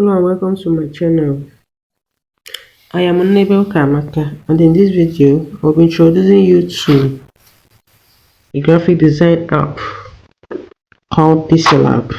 Hello and welcome to my channel. I am Unable Kamaka, and in this video I'll be introducing you to a graphic design app called PixelLab.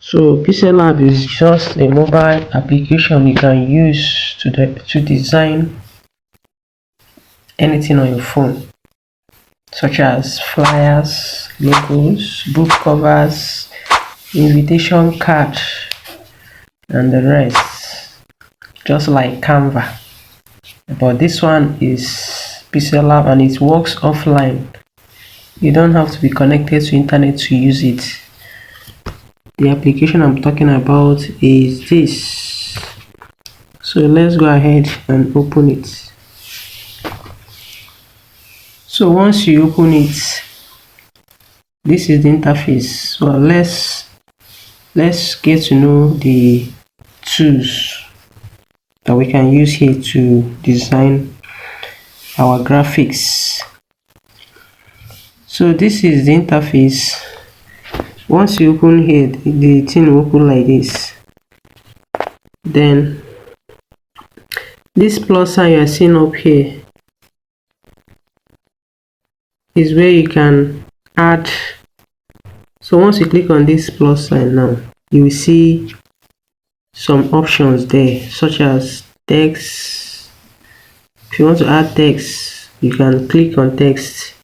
So PixelLab is just a mobile application you can use to design anything on your phone, such as flyers, logos, book covers, invitation cards, and the rest, just like Canva. But this one is PixelLab and it works offline. You don't have to be connected to internet to use it. The application I'm talking about is this. So let's go ahead and open it. So once you open it, this is the interface. Well, let's get to know the tools that we can use here to design our graphics. So this is the interface. Once you open here, the thing will open like this. Then this plus sign you are seeing up here is where you can add. So once you click on this plus sign now, you will see some options there, such as text. If you want to add text, you can click on text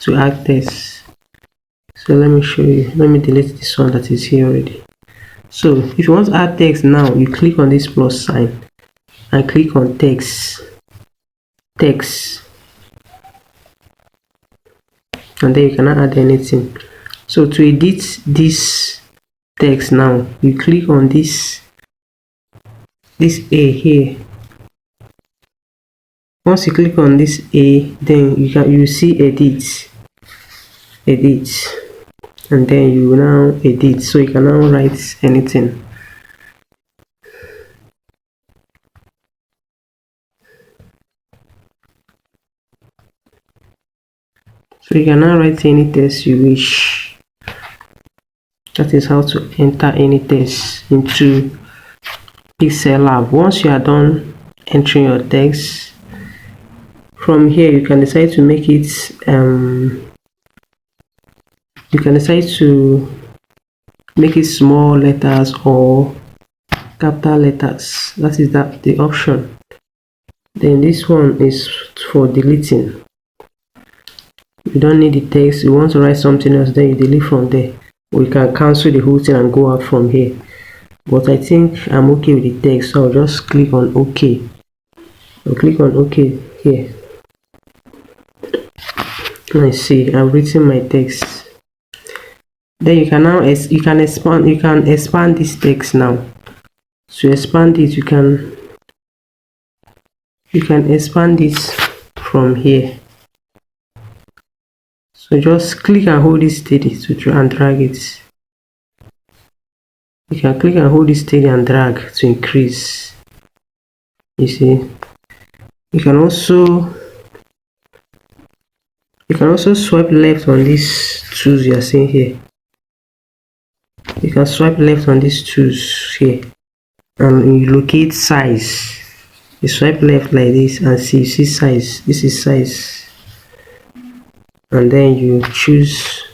to add text. So let me show you. Let me delete this one that is here already. So if you want to add text now, you click on this plus sign and click on text, and then you cannot add anything. So to edit this text now, you click on this A here. Once you click on this A, then you see edit, and then you will now edit. So you can now write anything. So you can now write any text you wish. That is how to enter any text into PixelLab. Once you are done entering your text, from here you can decide to make it small letters or capital letters. That is the option. Then this one is for deleting. You don't need the text. You want to write something else, then you delete from there. Or you can cancel the whole thing and go out from here. But I think I'm okay with the text, so I'll just click on OK. I'll click on OK here. Let's see, I've written my text. Then you can now expand this text now. To expand it, you can expand this from here. So just click and hold it steady and drag it. You can click and hold it steady and drag to increase. You see, you can also swipe left on these tools you are seeing here. You can swipe left on these tools here and you locate size. You swipe left like this and see size. This is size. And then you choose.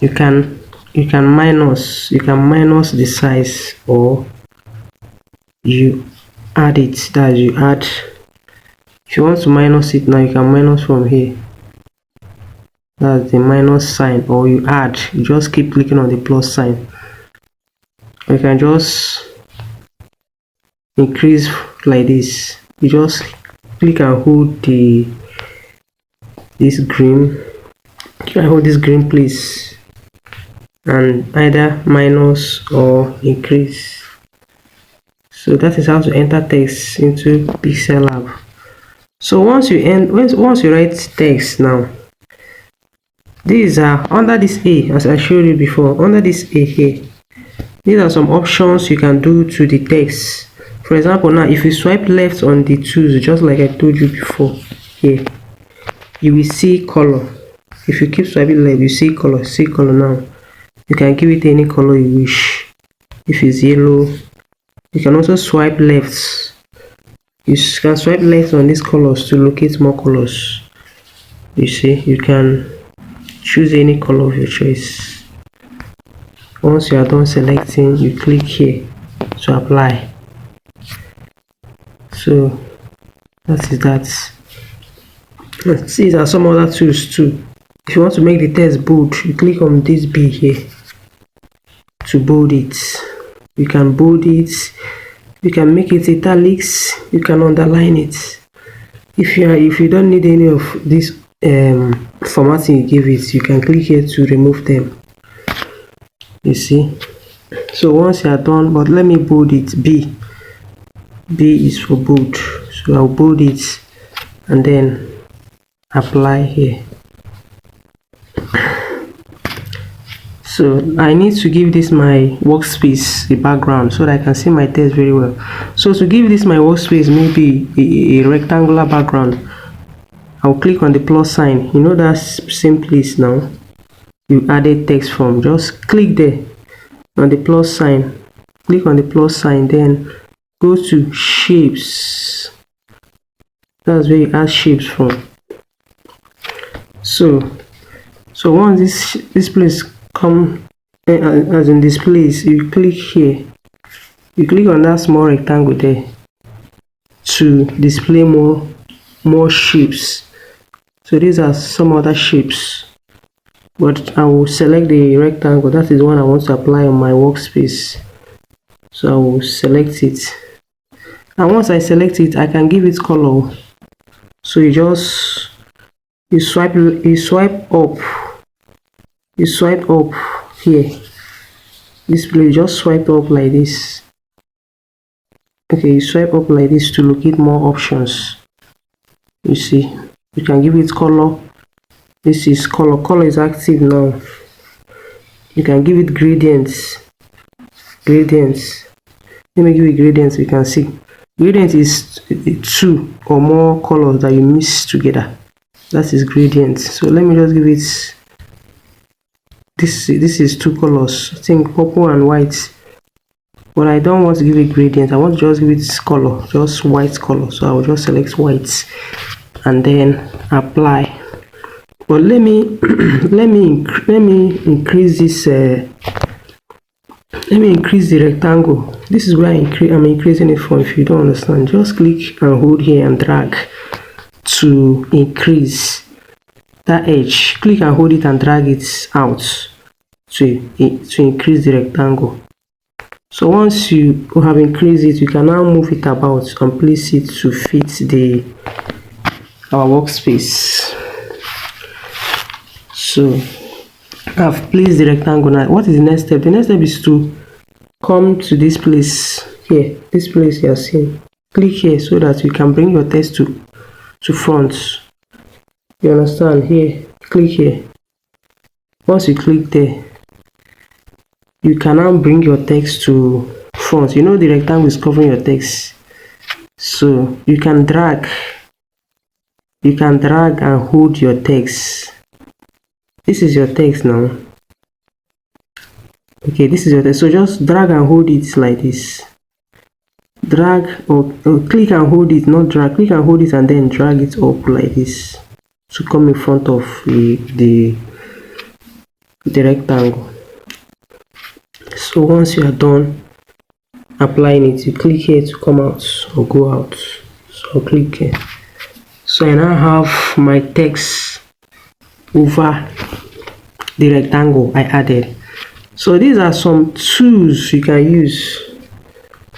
You can minus the size, or you add it. That you add. If you want to minus it now, you can minus from here. That's the minus sign. Or you add. You just keep clicking on the plus sign. You can just increase like this. You just click and hold this green. You can hold this green, please, and either minus or increase. So that is how to enter text into PixelLab. So once you write text now, these are under this A, as I showed you before. Under this A here, These are some options you can do to the text. For example, now if you swipe left on the tools, just like I told you before, here you will see color. If you keep swiping left, you see color. See color now. You can give it any color you wish. If it's yellow, you can also swipe left. You can swipe left on these colors to locate more colors. You see, you can choose any color of your choice. Once you are done selecting, you click here to apply. So that is that. See, there are some other tools too. If you want to make the text bold, you click on this B here to bold it. You can bold it, you can make it italics, you can underline it. If you don't need any of this formatting you give it, you can click here to remove them. You see. So once you are done, but let me bold it. B is for bold, so I'll bold it and then apply here. So I need to give this my workspace a background so that I can see my text very well. So to give this my workspace maybe a rectangular background, I'll click on the plus sign. You know that same place now you added text from. Just click there on the plus sign. Click on the plus sign, then go to shapes. That's where you add shapes from. So once this place come as in this place, you click here, you click on that small rectangle there to display more shapes. So these are some other shapes, but I will select the rectangle. That is the one I want to apply on my workspace. So I will select it, and once I select it, I can give it color. So you swipe up here. This place, just swipe up like this. Okay, you swipe up like this to locate more options. You see, you can give it color. This is color is active now. You can give it gradients. Let me give it gradients. You can see gradient is 2 or more colors that you mix together. That is gradient. So let me just give it this is 2 colors, I think purple and white, but I don't want to give it gradient. I want to just give it color, just white color. So I will just select white and then apply. But let me increase this. Let me increase the rectangle. This is where I'm increasing it from. If you don't understand, just click and hold here and drag to increase that edge. Click and hold it and drag it out to increase the rectangle. So once you have increased it, you can now move it about and place it to fit our workspace. So I've placed the rectangle. Now what is the next step? The next step is to come to this place here, this place you are seeing. Click here so that you can bring your text to front. You understand? Here, click here. Once you click there, you can now bring your text to front. You know the rectangle is covering your text, so you can drag and hold your text. This is your text now. Okay, this is your text. So just drag and hold it like this. Drag or click and hold it, not drag. Click and hold it and then drag it up like this to come in front of the rectangle. So once you are done applying it, you click here to come out or go out. So click here. So I now have my text over the rectangle I added. So these are some tools you can use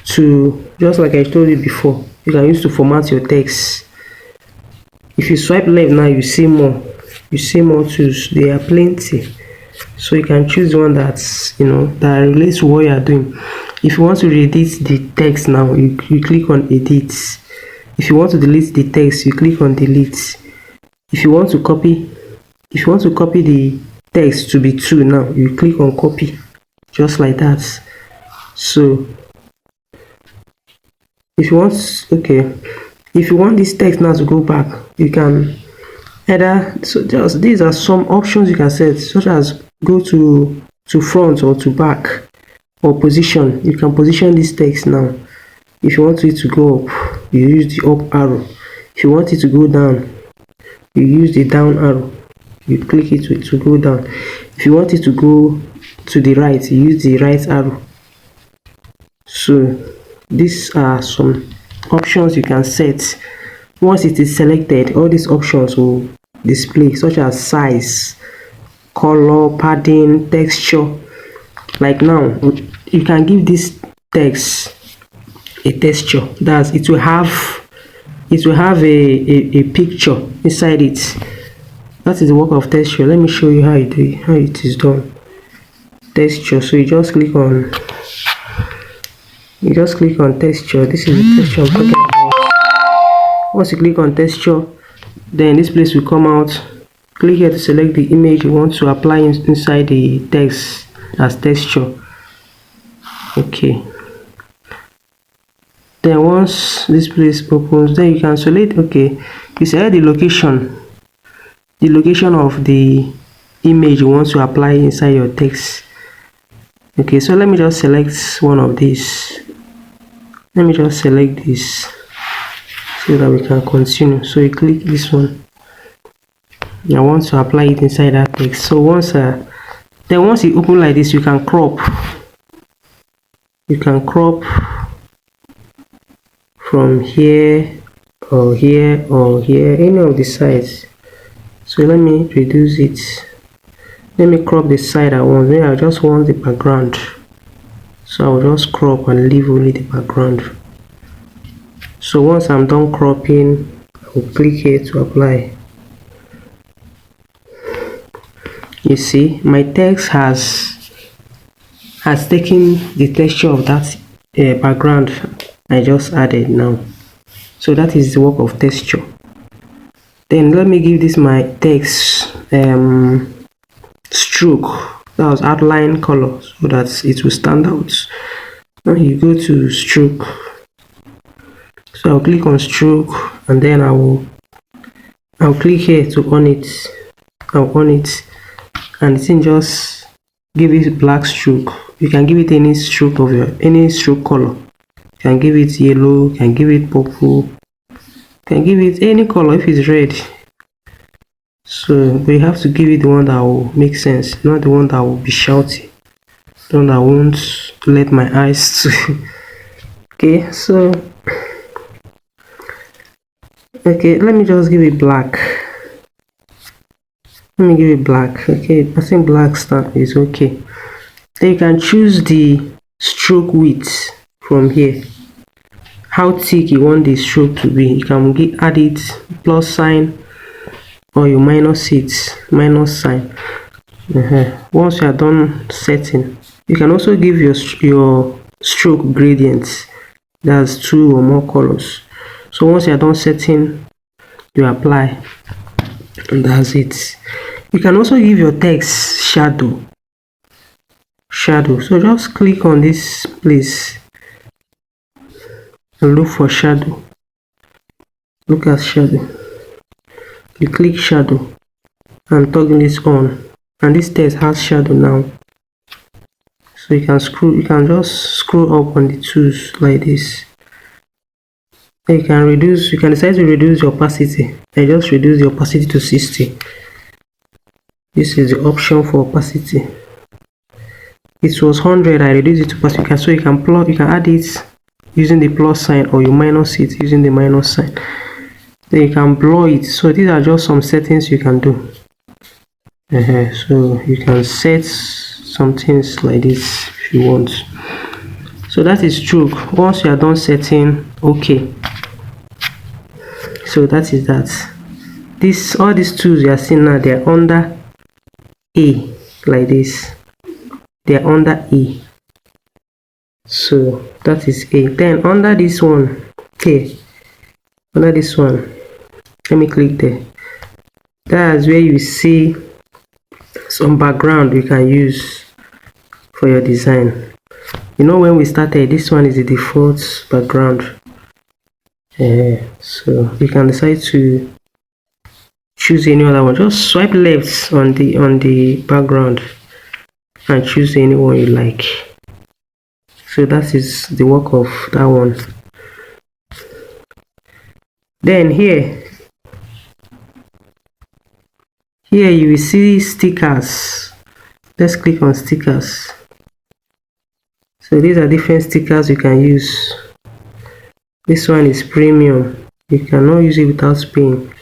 to, just like I told you before, you can use to format your text. If you swipe left now, you see more tools. There are plenty, so you can choose one that's that relates to what you are doing. If you want to edit the text now, you click on edit. If you want to delete the text, you click on delete. If you want to copy the text to be 2 now, you click on copy, just like that. So if you want, if you want this text now to go back, you can either, so just these are some options you can set, such as go to front or to back, or position. You can position this text now. If you want it to go up, you use the up arrow. If you want it to go down, you use the down arrow. You click it to go down. If you want it to go to the right, you use the right arrow. So these are some options you can set. Once it is selected, all these options will display, such as size, color, padding, texture. Like now, you can give this text a texture. That's it will have a picture inside it. That is the work of texture. Let me show you how it is done. Texture. So you just click on texture. This is the texture I'm talking about. Once you click on texture, then this place will come out. Click here to select the image you want to apply inside the text as texture. Okay. Then once this place opens, then you can select, you select the location of the image you want to apply inside your text. Okay, so let me just select one of these. Let me just select this so that we can continue. So you click this one. I want to apply it inside that text. So once you open like this, you can crop. You can crop from here or here or here, any of the sides. So let me reduce it. Let me crop the side I want. Then I just want the background. So I'll just crop and leave only the background. So once I'm done cropping, I'll click here to apply. You see, my text has taken the texture of that background I just added now. So that is the work of texture. Then let me give this my text stroke. That was outline color, so that it will stand out. Now you go to stroke. So I'll click on stroke, and then I'll click here to on it. I'll on it, and the thing just give it black stroke. You can give it any stroke of any stroke color. You can give it yellow, you can give it purple, you can give it any color if it's red. So we have to give it the one that will make sense, not the one that will be shouty, the one that won't let my eyes to. Okay, so let me just give it black. Let me give it black. Okay, I think black start is okay. Then you can choose the stroke width from here, how thick you want the stroke to be. You can add it plus sign, or you minus sign. Once you are done setting, you can also give your stroke gradients. That's 2 or more colors. So once you are done setting, you apply, and that's it. You can also give your text shadow. So just click on this place and look for shadow. Look at shadow. You click shadow and toggle this on, and this text has shadow now. So you can just scroll up on the tools like this. Then you can decide to reduce the opacity. I just reduce the opacity to 60. This is the option for opacity. It was 100, I reduced it to opacity. So you can add it using the plus sign, or you minus it using the minus sign. Then you can blur it. So these are just some settings you can do. So you can set some things like this if you want. So that is stroke. Once you are done setting, so that is that. All these tools you are seeing now, they are under A, like this. They are under A. So that is A. Then under this one, under this one, let me click there. That's where you see some background you can use for your design. You know, when we started, this one is the default background. So you can decide to choose any other one. Just swipe left on the background and choose any one you like. So that is the work of that one. Then here you will see stickers. Let's click on stickers. So these are different stickers you can use. This one is premium. You cannot use it without paying.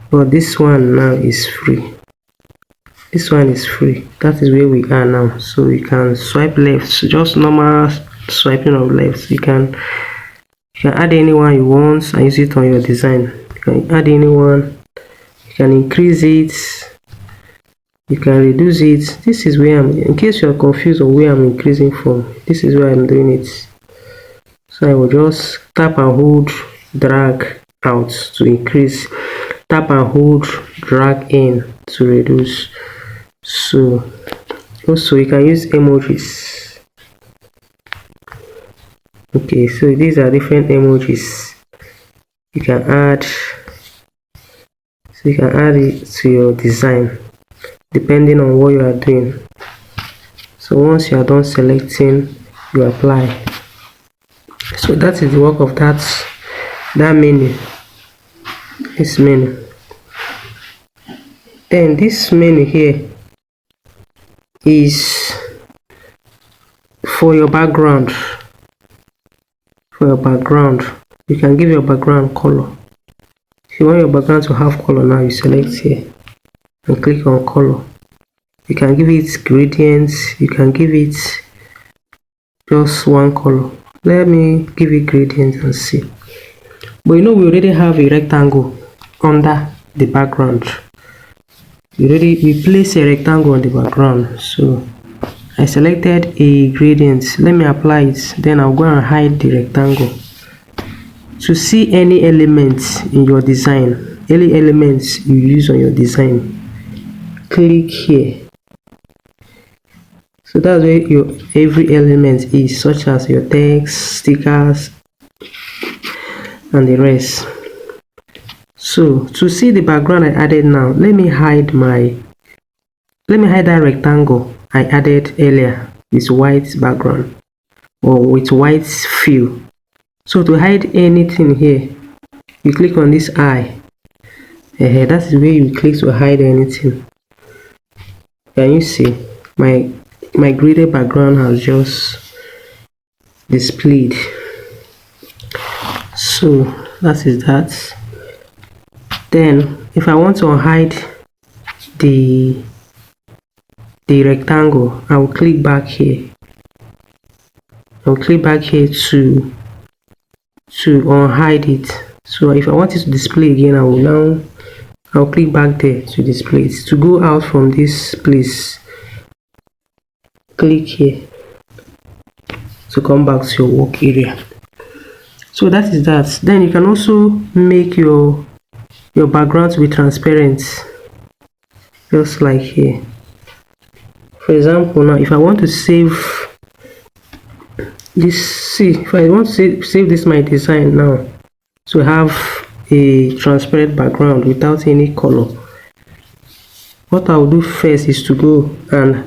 But this one now is free. This one is free. That is where we are now. So you can swipe left. So just normal swiping of left. You can add anyone you want and use it on your design. You can add anyone. You can increase it. You can reduce it. This is where in case you are confused of where I'm increasing from, this is where I'm doing it. So I will just tap and hold, drag out to increase, tap and hold, drag in to reduce. So also you can use emojis. Okay, so these are different emojis you can add. So you can add it to your design depending on what you are doing. So once you are done selecting, you apply. So that is the work of that menu. This menu. Then this menu here is for your background. For your background, you can give your background color. If you want your background to have color, now you select here and click on color. You can give it gradients. You can give it just one color. Let me give it gradient and see. But you know, we already have a rectangle under the background. We place a rectangle on the background. So I selected a gradient. Let me apply it. Then I'll go and hide the rectangle. To see any elements in your design, any elements you use on your design, click here. So that's where your every element is, such as your text, stickers, and the rest. So to see the background I added now, let me hide that rectangle I added earlier with white background or with white fill. So to hide anything here, you click on this eye. That is where you click to hide anything. Can you see my graded background has just displayed? So that is that. Then if I want to hide the rectangle, I will click back here. I will click back here to unhide it. So if I want it to display again, I'll click back there to display it. To go out from this place, click here to come back to your work area. So that is that. Then you can also make your background to be transparent, just like here. For example, now if I want to save this, if I want to save this my design now to have a transparent background without any color, what I'll do first is to go and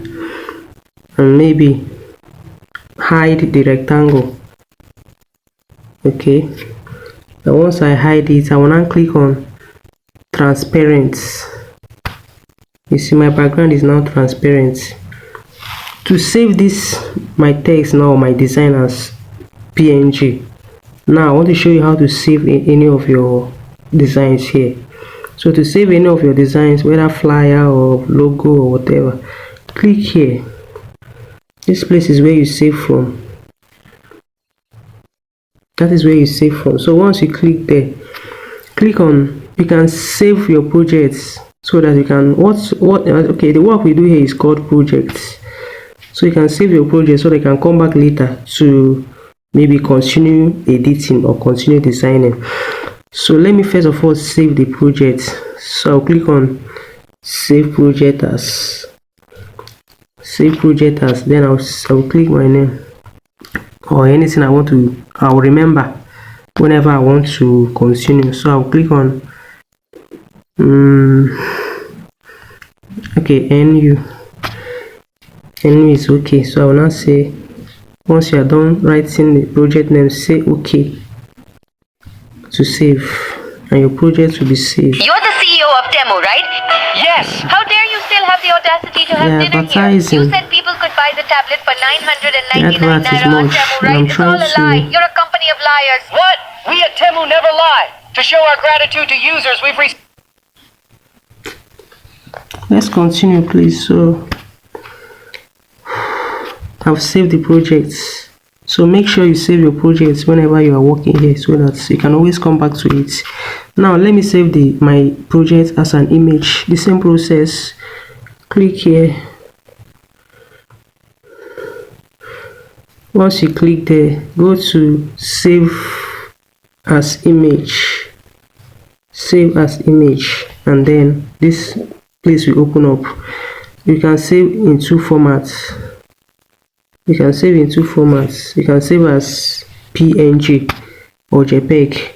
maybe hide the rectangle. Okay, now once I hide it, I will now click on transparent. You see my background is now transparent. To save this my text now, my design as PNG. Now I want to show you how to save any of your designs here. So to save any of your designs, whether flyer or logo or whatever, click here. This place is where you save from. That is where you save from. So once you click there, click on, you can save your projects so that you can okay, the work we do here is called projects. So you can save your project so they can come back later to maybe continue editing or continue designing. So let me first of all save the project. So I'll click on save project as, then I'll click my name. or anything I'll remember whenever I want to continue. So I'll click on okay, NU is okay. So I will now say, once you are done writing the project name, say okay to save, and your project will be saved. You're the CEO of Temu, right? Yes. How dare you still have the audacity to have dinner here? Advertising. You said people could buy the tablet for 999 The advert is naira on much, Temu, and right? I'm It's all a trying lie. to- You're a company of liars. What? We at Temu never lie. To show our gratitude to users, we've received. Let's continue, please. So I've saved the projects. So make sure you save your projects whenever you are working here, so that you can always come back to it. Now let me save my project as an image. The same process. Click here. Once you click there, go to save as image. Save as image, and then this place will open up. You can save in two formats. You can save in two formats. You can save as PNG or JPEG.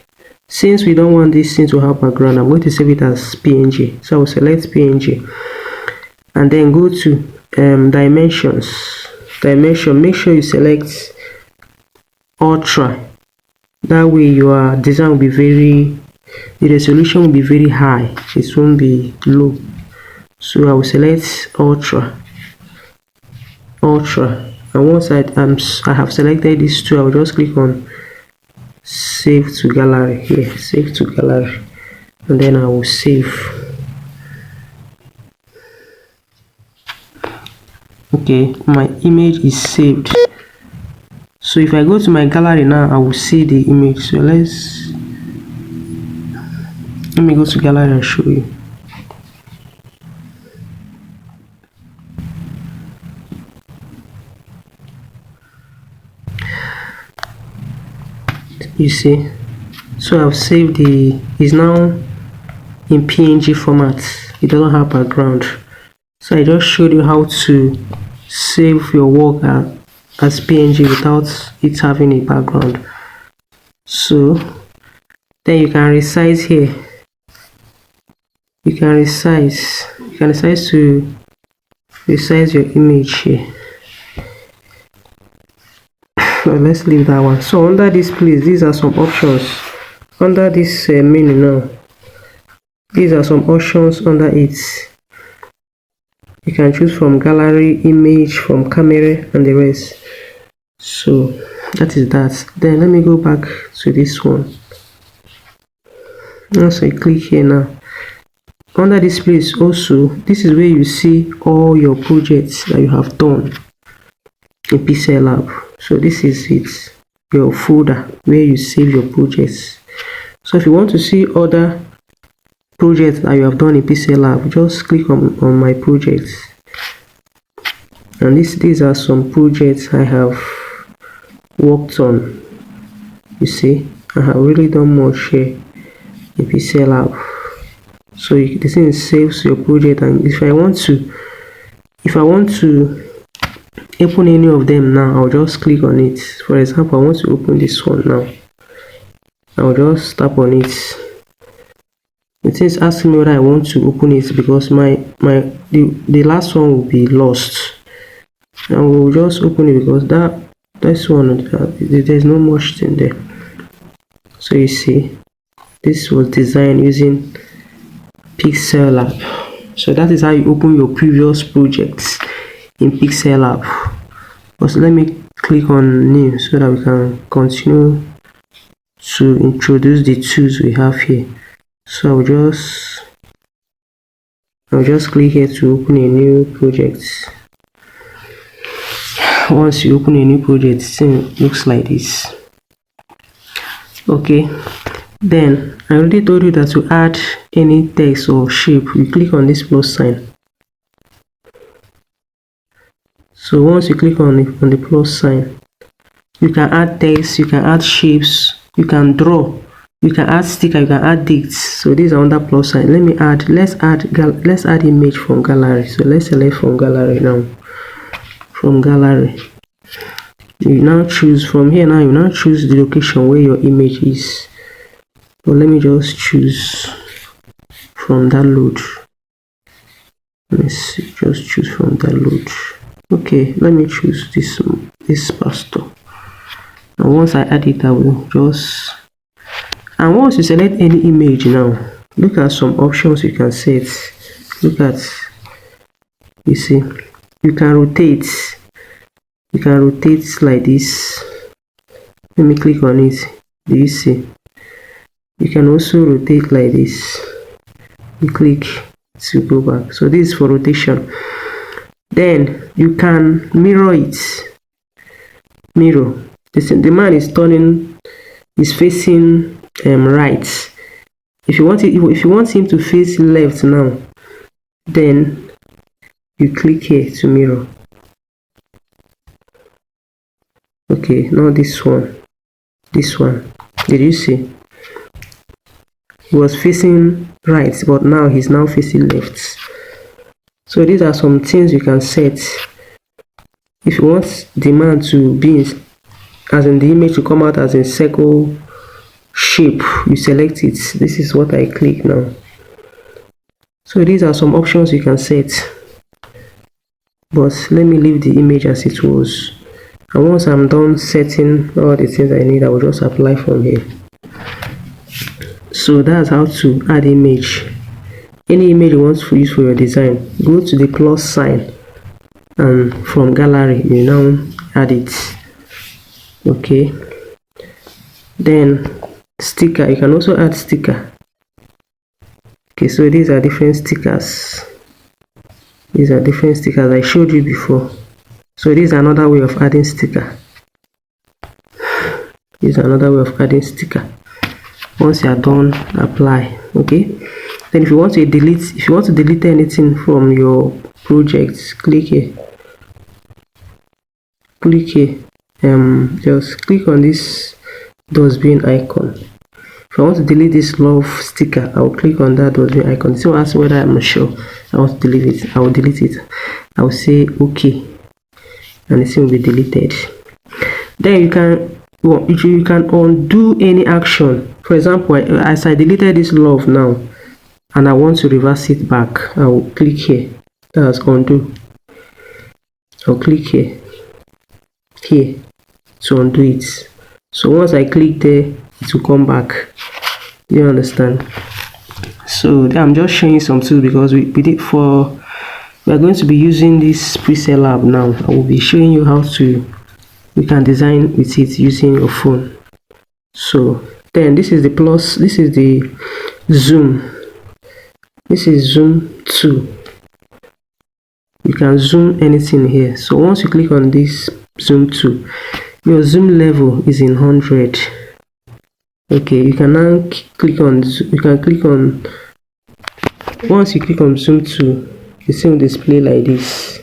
Since we don't want this thing to have background, I'm going to save it as PNG. So I will select PNG and then go to dimensions. Dimension, make sure you select ultra. That way your design will be the resolution will be very high. It won't be low. So I will select ultra. And once I have selected these two, I will just click on save to gallery here. Save to gallery, and then I will save. Okay, my image is saved. So if I go to my gallery now, I will see the image. So let me go to gallery and show you. You see, so I've saved is now in PNG format. It doesn't have background. So I just showed you how to save your work as PNG without it having a background. So then you can resize here. You can resize to resize your image here. Well, let's leave that one. So under this place, these are some options. Under this menu now, these are some options under it. You can choose from gallery, image, from camera, and the rest. So that is that. Then let me go back to this one. Once I click here now, under this place also, this is where you see all your projects that you have done in PixelLab. So this is it, your folder where you save your projects. So if you want to see other projects that you have done in PixelLab, just click on my projects, and these are some projects I have worked on. You see, I have really done much here in PixelLab. So this thing saves your project, and if I want to open any of them now, I'll just click on it. For example, I want to open this one now. I'll just tap on it. It is asking me whether I want to open it, because the last one will be lost. And we'll just open it because this one there's no much thing there. So you see, this was designed using PixelLab. So that is how you open your previous projects in PixelLab. Also, let me click on new so that we can continue to introduce the tools we have here. So I'll just click here to open a new project. Once you open a new project, it looks like this. Okay, then I already told you that to add any text or shape, you click on this plus sign. So once you click on the plus sign, you can add text, you can add shapes, you can draw, you can add sticker, you can add dates. So these are under plus sign. Let's add image from gallery. So let's select from gallery now. From gallery, you now choose from here. Now you now choose the location where your image is. But let me just choose from that load. Let's see, just choose from that load. Okay, let me choose this pastor. And once I add it, I will just, and once you select any image, now look at some options you can set. Look at, you see, you can rotate like this. Let me click on it. Do you see? You can also rotate like this. You click to go back. So this is for rotation. Then you can mirror it. Mirror. The man is facing right. If you want him to face left now, then you click here to mirror. Okay, now this one. Did you see? He was facing right, but now he's now facing left. So these are some things you can set. If you want the man to be, as in the image to come out as a circle shape, you select it. This is what I click now. So these are some options you can set. But let me leave the image as it was. And once I'm done setting all the things I need, I will just apply from here. So that's how to add image. Any image you want to use for your design, go to the plus sign, and from gallery you now add it. Okay, then sticker, you can also add sticker. Okay, so these are different stickers. I showed you before. So this is another way of adding sticker. Once you are done, apply. Okay, then if you want to delete anything from your project, click here. Just click on this dustbin icon. If I want to delete this love sticker, I will click on that dustbin icon. So ask whether I'm sure I want to delete it. I will delete it. I will say okay, and the thing will be deleted. Then you can undo any action. For example, as I deleted this love now, and I want to reverse it back, I will click here. That's undo. I'll click here to undo it. So once I click there, it will come back. You understand? So I'm just showing you some tools because we are going to be using this PixelLab now. I will be showing you how you can design with it using your phone. So then this is the plus, this is the zoom. This is zoom 2. You can zoom anything here. So once you click on this zoom 2, your zoom level is in 100. Okay, you can now click on, once you click on zoom 2, the thing will display like this.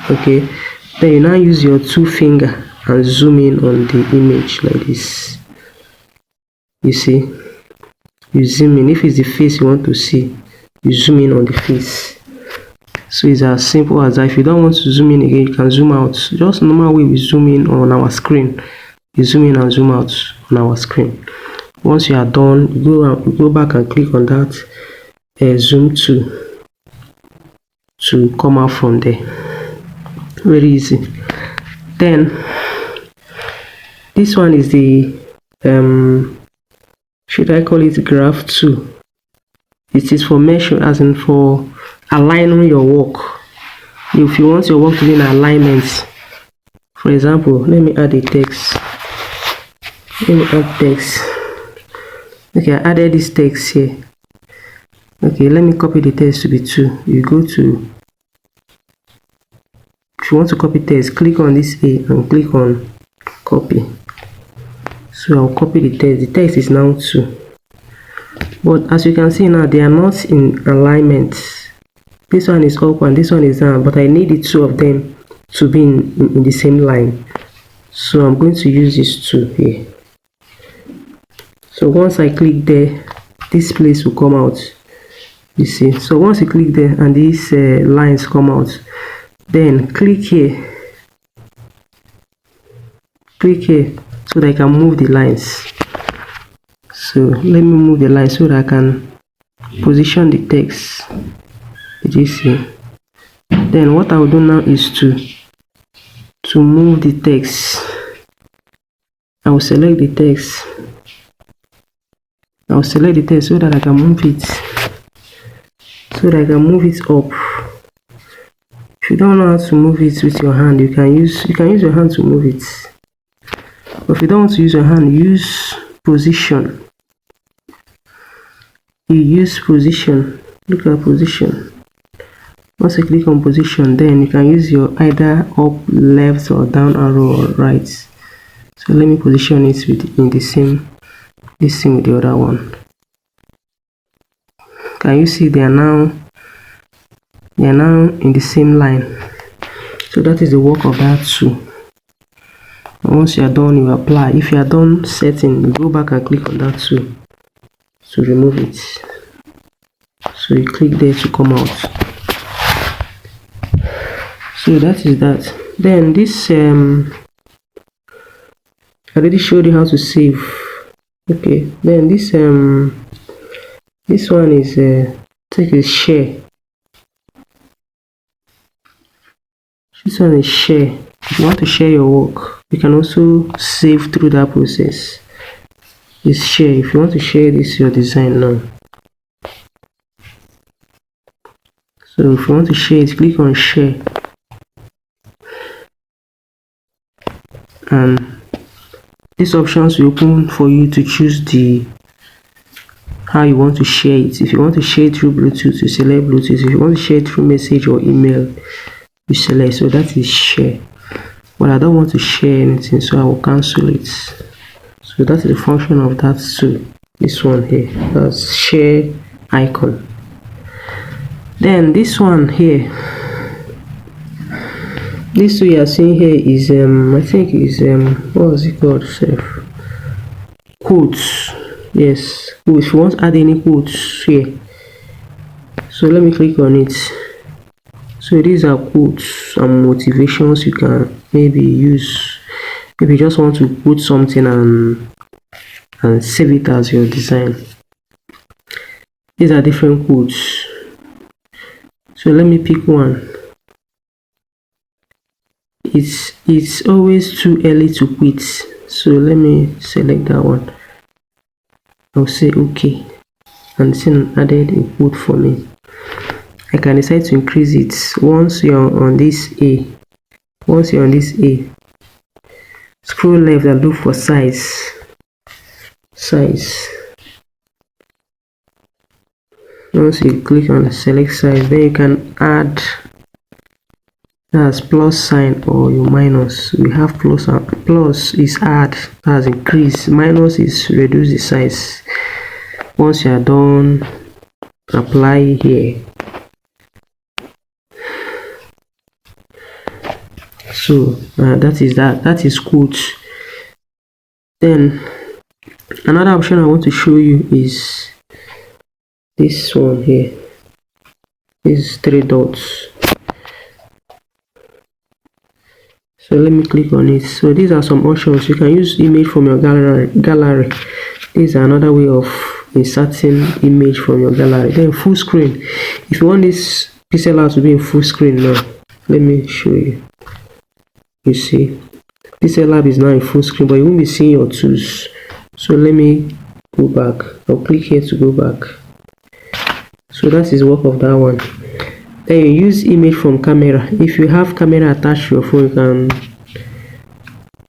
Okay, then you now use your 2 finger and zoom in on the image like this. You see, you zoom in. If it's the face you want to see, you zoom in on the face. So it's as simple as that. If you don't want to zoom in again, you can zoom out. Just normal way we zoom in on our screen. You zoom in and zoom out on our screen. Once you are done, you go back and click on that zoom 2 to come out from there. Very easy. Then this one is the should I call it graph 2? It is for measure, as in for aligning your work. If you want your work to be in alignment, for example, let me add a text. Okay, I added this text here. Okay, let me copy the text to be 2. You go to, if you want to copy text, click on this A and click on copy. So I'll copy the text. The text is now 2. But as you can see now, they are not in alignment. This one is up and this one is down, but I need the 2 of them to be in the same line. So I'm going to use this 2 here. So once I click there, this place will come out. You see, so once you click there and these lines come out, then click here click here so that I can move the lines. So let me move the line so that I can position the text. Did you see? Then what I will do now is to move the text. I will select the text. I will select the text so that I can move it. So that I can move it up. If you don't know how to move it with your hand, you can use your hand to move it. But if you don't want to use your hand, use position. You use position. Look at position. Once you click on position, then you can use your either up, left, or down arrow, or right. So let me position it in the same with the other one. Can you see they are now in the same line? So that is the work of that tool. Once you are done, you apply. If you are done setting, you go back and click on that tool to remove it. So you click there to come out. So that is that. Then this I already showed you how to save. Okay, then this one is take a share. This one is share. If you want to share your work, you can also save through that process. It's share. If you want to share this your design now, so if you want to share it, click on share, and these options will open for you to choose how you want to share it. If you want to share it through Bluetooth, you select Bluetooth. If you want to share it through message or email, you select. So that is share. But I don't want to share anything, so I will cancel it. So that's the function of that tool. This one here, that's share icon. Then this one here, this tool you are seeing here is I think is what was it called? Quotes. Yes, if you want to add any quotes here, so let me click on it. So these are quotes and motivations you can maybe use if you just want to put something and save it as your design. These are different quotes. So let me pick one. It's always too early to quit. So let me select that one. I'll say okay, and then added a quote for me. I can decide to increase it once you're on this A. Once you're on this A, scroll left and look for size. Once you click on select size, then you can add as plus sign or your minus. We have plus is add, as increase, minus is reduce the size. Once you are done, apply here. So that is quote. Then another option I want to show you is this one here. These 3 dots. So let me click on it. So these are some options. You can use image from your gallery. This is another way of inserting image from your gallery. Then full screen. If you want this PixelLab to be in full screen now, let me show you. You see, PixelLab is now in full screen, but you won't be seeing your tools. So let me go back. I'll click here to go back. So that is work of that one. Then you use image from camera. If you have camera attached to your phone,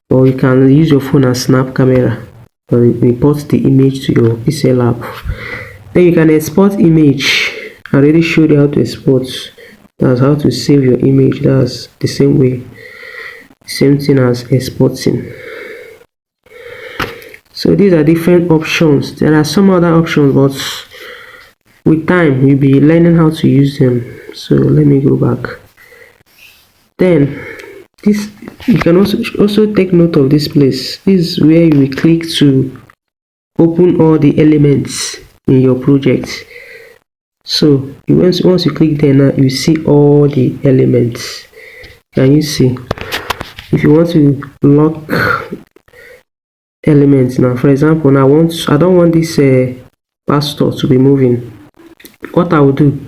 you can use your phone and snap camera and import the image to your PixelLab. Then you can export image. I already showed you how to export. That's how to save your image. That's the same way. Same thing as exporting. So these are different options. There are some other options, but with time you'll be learning how to use them. So let me go back. Then this, you can also take note of this place. This is where you will click to open all the elements in your project. So once you click there now, you see all the elements. Can you see? if you want to lock elements now, for example, now I don't want this pastor to be moving. What I will do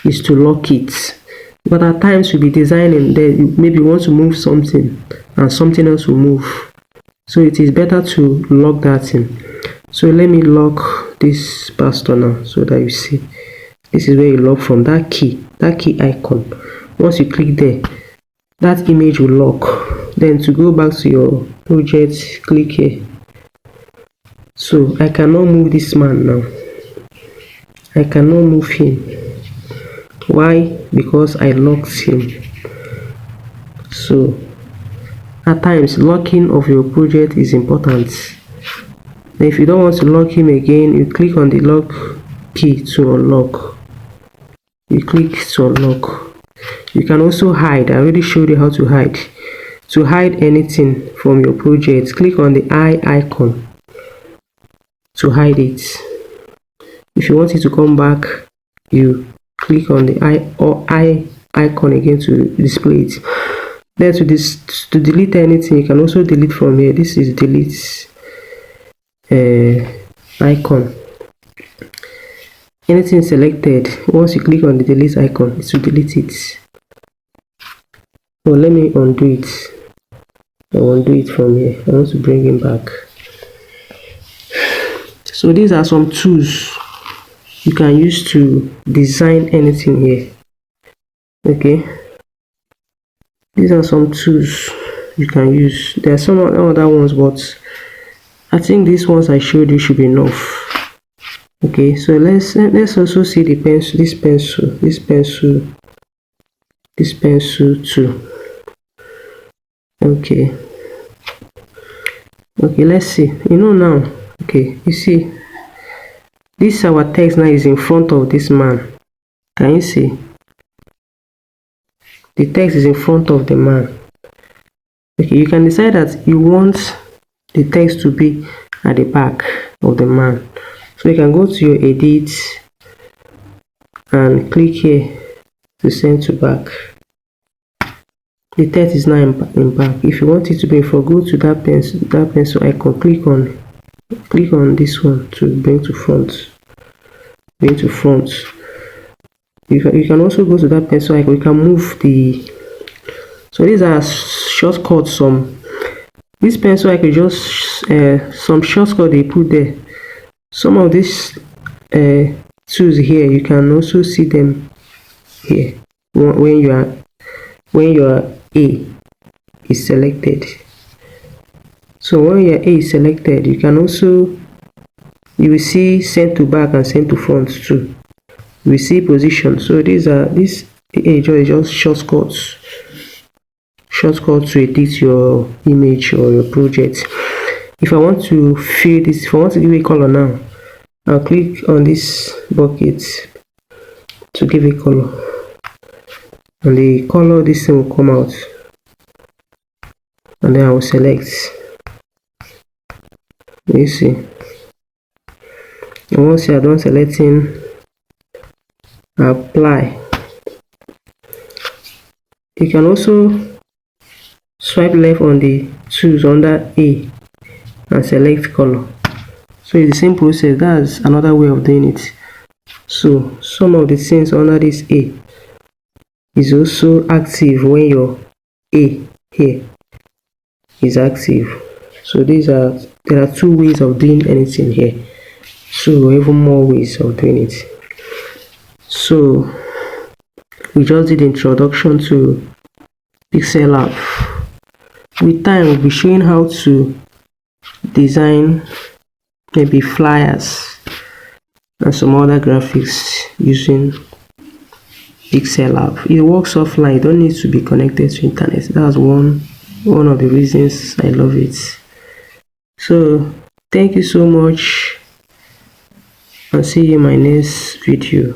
is to lock it. But at times you'll be designing that you maybe want to move something and something else will move. So it is better to lock that in. So let me lock this pastor now so that you see. This is where you lock from that key icon. Once you click there, that image will lock. Then to go back to your project, click here. So I cannot move this man now. I cannot move him. Why? Because I locked him. So at times locking of your project is important. If you don't want to lock him again, you click on the lock key to unlock. You click to unlock. You can also hide. I already showed you how to hide. To hide anything from your project, click on the eye icon to hide it. If you want it to come back, you click on the eye icon again to display it. Then to delete anything, you can also delete from here. This is delete icon. Anything selected, once you click on the delete icon, it will delete it. So let me undo it. I will undo it from here. I want to bring him back. So these are some tools you can use to design anything here. Okay, these are some tools you can use. There are some other ones, but I think these ones I showed you should be enough. Okay, so let's also see the pencil, this pencil too. Okay, let's see. Now, okay, you see this our text now is in front of this man. Can you see? The text is in front of the man. Okay, you can decide that you want the text to be at the back of the man. So you can go to your edit and click here to send to back. The text is now in back. If you want it to be in front, go to that pencil icon, click on this one to bring to front. You can also go to that pencil icon. You can move the. So these are shortcuts. This pencil icon just some shortcut they put there. Some of these tools here, you can also see them here when your A is selected. So when your A is selected, you will see send to back and send to front too. You will see position. So this is just shortcuts to edit your image or your project. If I want to fill this, if I want to give a color now, I'll click on this bucket to give a color, and the color this thing will come out, and then I will select. You see, and once you are done selecting, apply. You can also swipe left on the tools under A and select color. So it's the same process. That's another way of doing it. So some of the things under this A is also active when your A here is active. So there are two ways of doing anything here. So even more ways of doing it. So we just did introduction to PixelLab. With time, we'll be showing how to design maybe flyers and some other graphics using PixelLab. It works offline. You don't need to be connected to internet. That's one of the reasons I love it. So thank you so much, and see you in my next video.